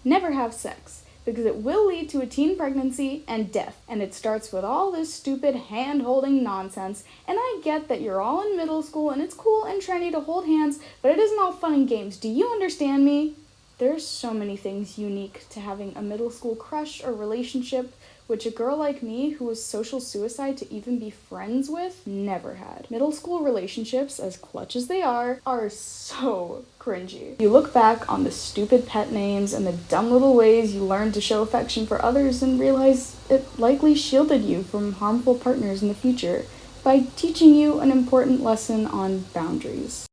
Never have sex, because it will lead to a teen pregnancy and death. And it starts with all this stupid hand-holding nonsense. And I get that you're all in middle school and it's cool and trendy to hold hands, but it isn't all fun and games. Do you understand me? There's so many things unique to having a middle school crush or relationship, which a girl like me, who was social suicide to even be friends with, never had. Middle school relationships, as clutch as they are so cringy. You look back on the stupid pet names and the dumb little ways you learned to show affection for others and realize it likely shielded you from harmful partners in the future by teaching you an important lesson on boundaries.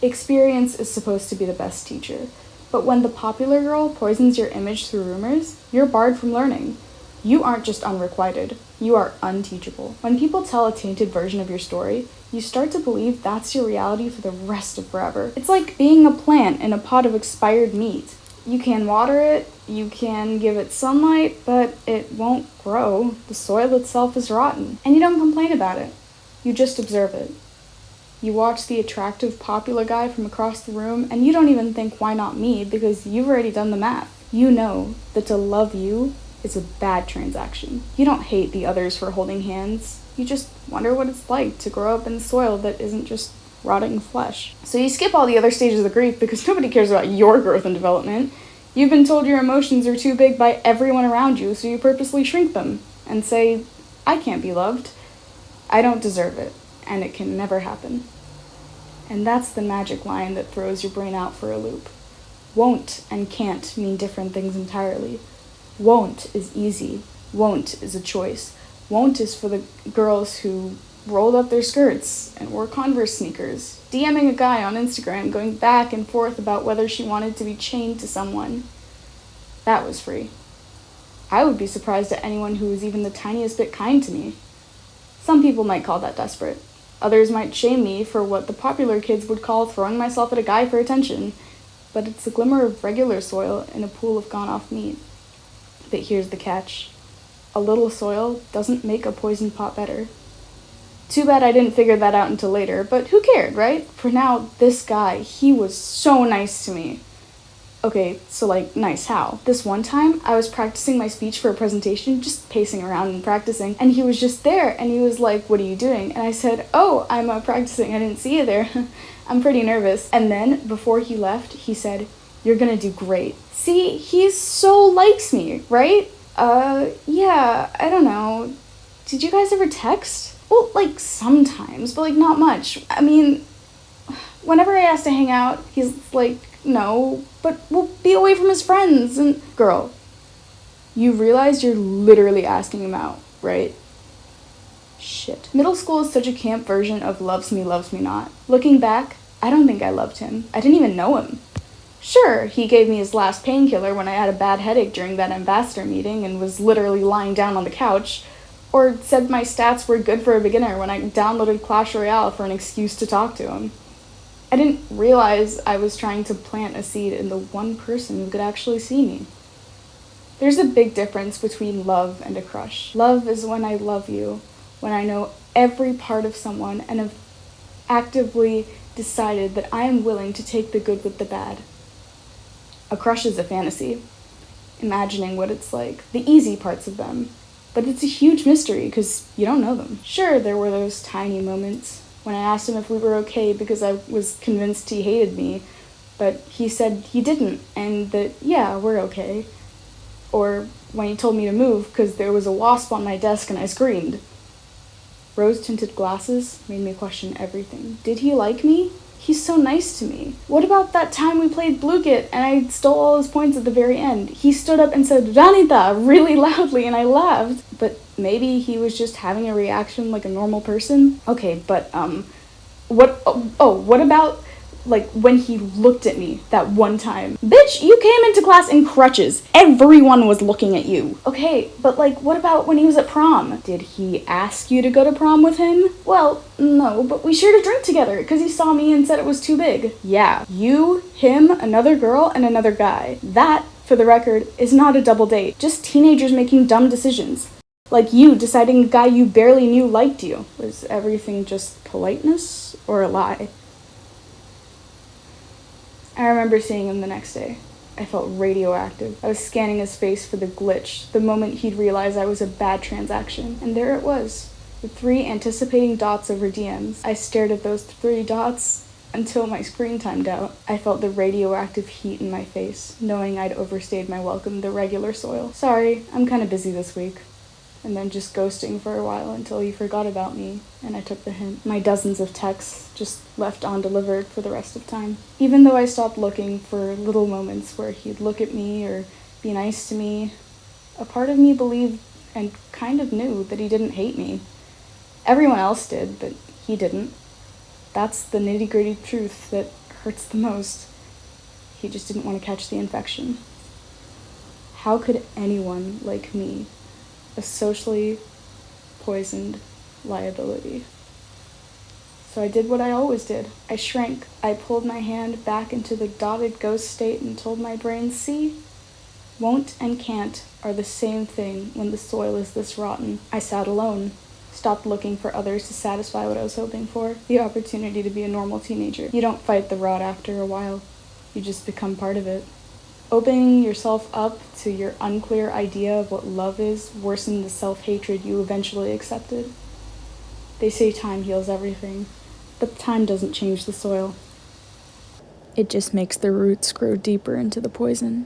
Experience is supposed to be the best teacher, but when the popular girl poisons your image through rumors, you're barred from learning. You aren't just unrequited, you are unteachable. When people tell a tainted version of your story, you start to believe that's your reality for the rest of forever. It's like being a plant in a pot of expired meat. You can water it, you can give it sunlight, but it won't grow. The soil itself is rotten. And you don't complain about it. You just observe it. You watch the attractive, popular guy from across the room, and you don't even think, why not me, because you've already done the math. You know that to love you is a bad transaction. You don't hate the others for holding hands. You just wonder what it's like to grow up in soil that isn't just rotting flesh. So you skip all the other stages of the grief because nobody cares about your growth and development. You've been told your emotions are too big by everyone around you, so you purposely shrink them and say, I can't be loved. I don't deserve it, and it can never happen. And that's the magic line that throws your brain out for a loop. Won't and can't mean different things entirely. Won't is easy. Won't is a choice. Won't is for the girls who rolled up their skirts and wore Converse sneakers, DMing a guy on Instagram, going back and forth about whether she wanted to be chained to someone. That was free. I would be surprised at anyone who was even the tiniest bit kind to me. Some people might call that desperate. Others might shame me for what the popular kids would call throwing myself at a guy for attention, but it's a glimmer of regular soil in a pool of gone-off meat. But here's the catch. A little soil doesn't make a poisoned pot better. Too bad I didn't figure that out until later, but who cared, right? For now, this guy, he was so nice to me. Okay, so nice how? This one time, I was practicing my speech for a presentation, just pacing around and practicing, and he was just there, and he was like, what are you doing? And I said, oh, I'm practicing, I didn't see you there. I'm pretty nervous. And then, before he left, he said, you're gonna do great. See, he so likes me, right? Yeah, I don't know. Did you guys ever text? Well, sometimes, but not much. I mean, whenever I ask to hang out, he's like, no, but we'll be away from his friends. And girl, you realize you're literally asking him out, right? Shit. Middle school is such a camp version of loves me not. Looking back, I don't think I loved him. I didn't even know him. Sure, he gave me his last painkiller when I had a bad headache during that ambassador meeting and was literally lying down on the couch, or said my stats were good for a beginner when I downloaded Clash Royale for an excuse to talk to him. I didn't realize I was trying to plant a seed in the one person who could actually see me. There's a big difference between love and a crush. Love is when I love you, when I know every part of someone and have actively decided that I am willing to take the good with the bad. A crush is a fantasy, imagining what it's like, the easy parts of them, but it's a huge mystery because you don't know them. Sure, there were those tiny moments when I asked him if we were okay because I was convinced he hated me, but he said he didn't, and that, yeah, we're okay. Or when he told me to move because there was a wasp on my desk and I screamed. Rose-tinted glasses made me question everything. Did he like me? He's so nice to me. What about that time we played Blue-Git and I stole all his points at the very end? He stood up and said, Ranita, really loudly, and I laughed. But maybe he was just having a reaction like a normal person? Okay, but, what about, when he looked at me that one time? Bitch, you came into class in crutches. Everyone was looking at you. Okay, but, what about when he was at prom? Did he ask you to go to prom with him? Well, no, but we shared a drink together because he saw me and said it was too big. Yeah, you, him, another girl, and another guy. That, for the record, is not a double date. Just teenagers making dumb decisions. Like you deciding a guy you barely knew liked you. Was everything just politeness or a lie? I remember seeing him the next day. I I felt radioactive. I was scanning his face for the glitch, the moment he'd realize I was a bad transaction. And there it was, the 3 anticipating dots over DMs. I stared at those 3 dots until my screen timed out. I felt the radioactive heat in my face, knowing I'd overstayed my welcome the regular soil. Sorry, I'm kinda busy this week. And then just ghosting for a while until he forgot about me, and I took the hint. My dozens of texts just left undelivered for the rest of time. Even though I stopped looking for little moments where he'd look at me or be nice to me, a part of me believed and kind of knew that he didn't hate me. Everyone else did, but he didn't. That's the nitty-gritty truth that hurts the most. He just didn't want to catch the infection. How could anyone like me, a socially poisoned liability? So I did what I always did. I shrank. I pulled my hand back into the dotted ghost state and told my brain, see? Won't and can't are the same thing when the soil is this rotten. I sat alone. Stopped looking for others to satisfy what I was hoping for. The opportunity to be a normal teenager. You don't fight the rot after a while. You just become part of it. Opening yourself up to your unclear idea of what love is worsened the self-hatred you eventually accepted. They say time heals everything, but time doesn't change the soil. It just makes the roots grow deeper into the poison.